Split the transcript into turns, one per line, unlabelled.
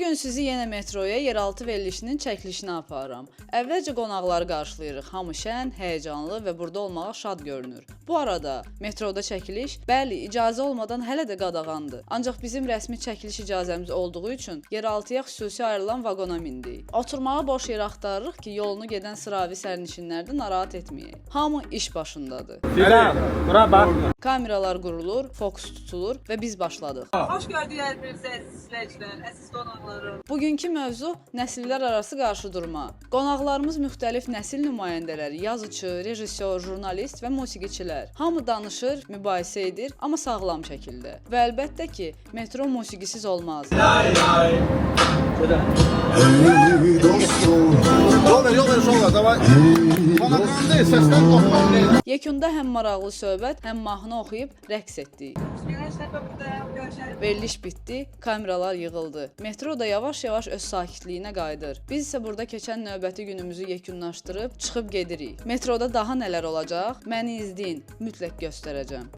gün sizi yenə metroya yeraltı verilişinin çəkilişinə aparıram. Əvvəlcə qonaqları qarşılayırıq. Hamı şən, həyəcanlı və burada olmağa şad görünür. Bu arada metroda çəkiliş, bəli, icazə olmadan hələ də qadağandır. Ancaq bizim rəsmi çəkiliş icazəmiz olduğu üçün yeraltıya xüsusi ayrılan vaqona mindik. Oturmağa boş yer axtarırıq ki, yolunu gedən sıravi sərnişinləri də narahat etməyək. Hamı iş başındadır.
Bura bax.
Kameralar qurulur, fokus tutulur və biz başladıq.
Hoş gördük hər birinizi əziz izləyicilər, əziz qonaqlarım.
Bugünkü mövzu nəsillər arası qarşıdurma. Qonaqlarımız müxtəlif nəsil nümayəndələri, yazıcı, rejissor, jurnalist və musiqiçilər. Hamı danışır, mübahisə edir, amma sağlam şəkildə. Və əlbəttə ki, metro musiqisiz olmaz. Yekunda həm maraqlı söhbət, həm mahnı oxuyub rəqs etdik. Veriliş bitdi, kameralar yığıldı. Metro da yavaş-yavaş öz sakitliyinə qayıdır. Biz isə burada keçən növbəti günümüzü yekunlaşdırıb çıxıb gedirik. Metroda daha nələr olacaq? Məni izləyin, mütləq göstərəcəm.